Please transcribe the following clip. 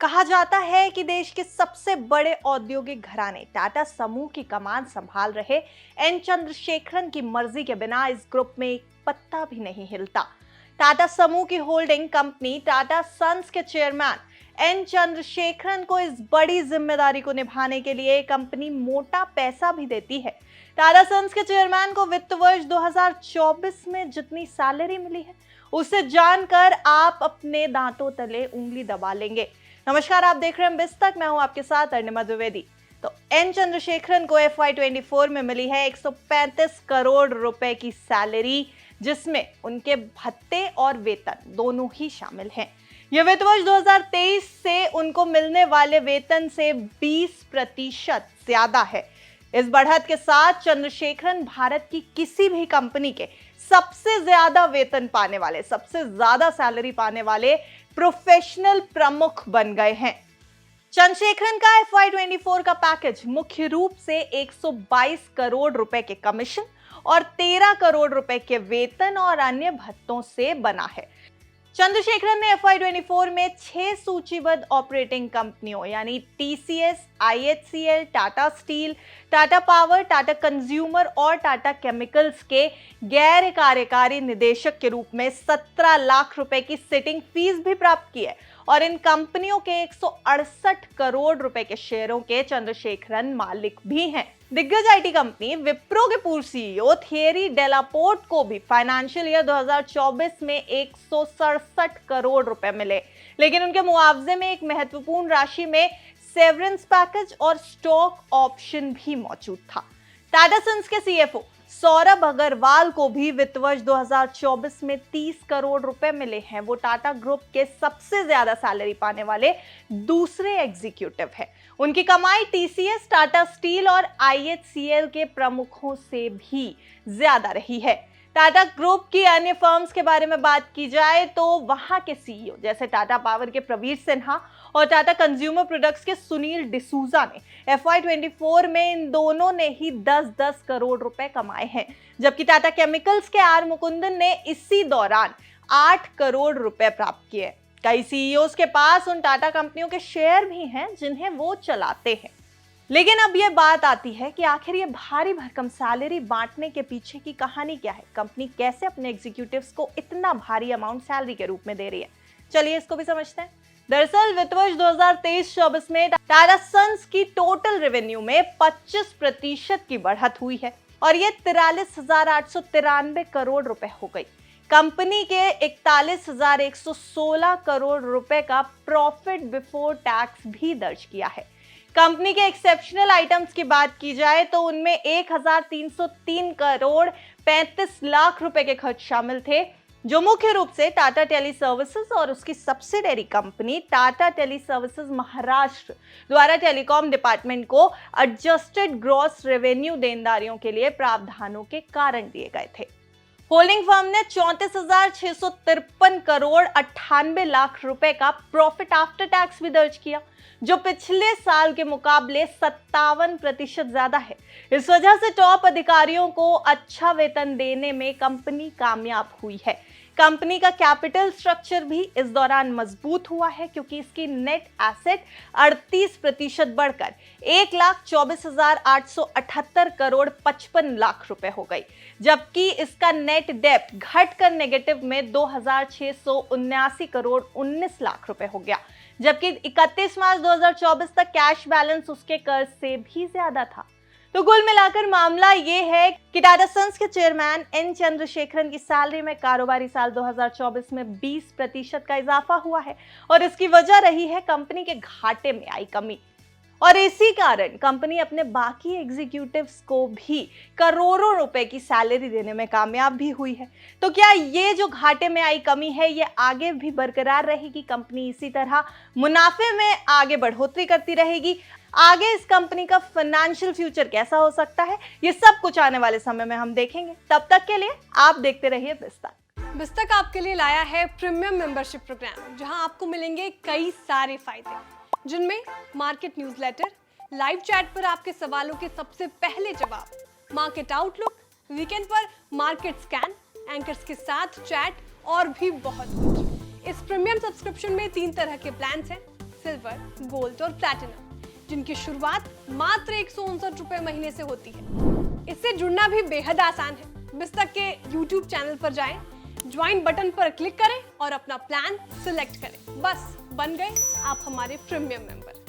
कहा जाता है कि देश के सबसे बड़े औद्योगिक घराने टाटा समूह की कमान संभाल रहे एन चंद्रशेखरन की मर्जी के बिना इस ग्रुप में एक पत्ता भी नहीं हिलता। टाटा समूह की होल्डिंग कंपनी टाटा सन्स के चेयरमैन एन चंद्रशेखरन को इस बड़ी जिम्मेदारी को निभाने के लिए कंपनी मोटा पैसा भी देती है। टाटा सन्स के चेयरमैन को वित्त वर्ष 2024 में जितनी सैलरी मिली है उसे जानकर आप अपने दांतों तले उंगली दबा लेंगे। नमस्कार, आप देख रहे हैं बिस्तक। मैं हूं आपके साथ अर्निमा द्विवेदी। तो एन चंद्रशेखरन को FY24 में मिली है 135 करोड़ रुपए की सैलरी, जिसमें उनके भत्ते और वेतन दोनों ही शामिल हैं। यह वित्त वर्ष 2023 से उनको मिलने वाले वेतन से 20% ज्यादा है। इस बढ़त के साथ चंद्रशेखरन भारत की किसी भी कंपनी के सबसे ज्यादा वेतन पाने वाले, सबसे ज्यादा सैलरी पाने वाले प्रोफेशनल प्रमुख बन गए हैं। चंद्रशेखरन का FY24 का पैकेज मुख्य रूप से 122 करोड़ रुपए के कमीशन और 13 करोड़ रुपए के वेतन और अन्य भत्तों से बना है। चंद्रशेखरन ने FY24 में 6 सूचीबद्ध ऑपरेटिंग कंपनियों यानी TCS, IHCL, Tata steel, Tata power, Tata consumer और टाटा केमिकल्स के गैर कार्यकारी निदेशक के रूप में 17 लाख रुपए की सिटिंग फीस भी प्राप्त की है और इन कंपनियों के 168 करोड़ रुपए के शेयरों के चंद्रशेखरन मालिक भी हैं। दिग्गज आईटी कंपनी विप्रो के पूर्व CEO थियरी डेलापोर्ट को भी फाइनेंशियल ईयर 2024 में 167 करोड़ रुपए मिले, लेकिन उनके मुआवजे में एक महत्वपूर्ण राशि में सेवरेंस पैकेज और स्टॉक ऑप्शन भी मौजूद था। टाटा सन्स के CFO सौरभ अग्रवाल को भी वित्त वर्ष 2024 में 30 करोड़ रुपए मिले हैं। वो टाटा ग्रुप के सबसे ज्यादा सैलरी पाने वाले दूसरे एग्जीक्यूटिव हैं। उनकी कमाई TCS, टाटा स्टील और IHCL के प्रमुखों से भी ज्यादा रही है। टाटा ग्रुप की अन्य फर्म्स के बारे में बात की जाए तो वहां के CEO जैसे टाटा पावर के प्रवीर सिन्हा और टाटा कंज्यूमर प्रोडक्ट्स के सुनील डिसूजा ने FY24 में इन दोनों ने ही 10-10 करोड़ रुपए कमाए हैं, जबकि टाटा केमिकल्स के आर मुकुंदन ने इसी दौरान 8 करोड़ रुपए प्राप्त किए। कई CEOs के पास उन टाटा कंपनियों के शेयर भी हैं जिन्हें वो चलाते हैं। लेकिन अब ये बात आती है कि आखिर ये भारी भरकम सैलरी बांटने के पीछे की कहानी क्या है? कंपनी कैसे अपने एग्जीक्यूटिव्स को इतना भारी अमाउंट सैलरी के रूप में दे रही है? चलिए इसको भी समझते हैं। दरअसल वित्त वर्ष 2023-24 में टाटा सन्स की टोटल रेवेन्यू में 25% की बढ़त हुई है और ये 43,893 करोड़ रुपए हो गई। कंपनी के 41,116 करोड़ रुपए का प्रॉफिट बिफोर टैक्स भी दर्ज किया है। कंपनी के एक्सेप्शनल आइटम्स की बात की जाए तो उनमें 1,303 करोड़ 35 लाख रुपए के खर्च शामिल थे, जो मुख्य रूप से टाटा टेली सर्विसेज और उसकी subsidiary company Tata Teleservices Maharashtra द्वारा टेलीकॉम डिपार्टमेंट को एडजस्टेड ग्रॉस रेवेन्यू देनदारियों के लिए प्रावधानों के कारण दिए गए थे। होल्डिंग फर्म ने 34,653 करोड़ 98 लाख रुपए का प्रॉफिट आफ्टर टैक्स भी दर्ज किया, जो पिछले साल के मुकाबले 57% ज्यादा है। इस वजह से टॉप अधिकारियों को अच्छा वेतन देने में कंपनी कामयाब हुई है। कंपनी का कैपिटल स्ट्रक्चर भी इस दौरान मजबूत हुआ है, क्योंकि इसकी नेट एसेट 38% बढ़कर 1,24,878 करोड़ 55 लाख रुपए हो गई, जबकि इसका नेट डेब्ट घटकर नेगेटिव में 2,679 करोड़ 19 लाख रुपए हो गया, जबकि 31 मार्च 2024 तक कैश बैलेंस उसके कर्ज से भी ज्यादा था। तो कुल मिलाकर मामला ये है कि टाटा सन्स के चेयरमैन एन चंद्रशेखरन की सैलरी में कारोबारी साल 2024 में 20% का इजाफा हुआ है और इसकी वजह रही है कंपनी के घाटे में आई कमी। और इसी कारण कंपनी अपने बाकी एग्जीक्यूटिव्स को भी करोड़ों रुपए की सैलरी देने में कामयाब भी हुई है। तो क्या ये जो घाटे में आई कमी है ये आगे भी बरकरार रहेगी? कंपनी इसी तरह मुनाफे में आगे बढ़ोतरी करती रहेगी? आगे इस कंपनी का फाइनेंशियल फ्यूचर कैसा हो सकता है, ये सब कुछ आने वाले समय में हम देखेंगे। तब तक के लिए आप देखते रहिए बिस्तक। बिस्तक आपके लिए लाया है प्रीमियम मेंबरशिप प्रोग्राम, जहां आपको मिलेंगे कई सारे फायदे, जिनमें मार्केट न्यूज़लेटर, लाइव चैट पर आपके सवालों के सबसे पहले जवाब, मार्केट आउटलुक, वीकेंड पर मार्केट स्कैन, एंकर्स के साथ चैट और भी बहुत कुछ। इस प्रीमियम सब्सक्रिप्शन में 3 तरह के प्लान्स हैं। सिल्वर, गोल्ड और प्लैटिनम, जिनकी शुरुआत मात्र 159 रुपए महीने से होती है। इससे जुड़ना भी बेहद आसान है। बिस्तक के YouTube चैनल पर जाएं, ज्वाइन बटन पर क्लिक करें और अपना प्लान सिलेक्ट करें। बस बन गए आप हमारे प्रीमियम मेंबर।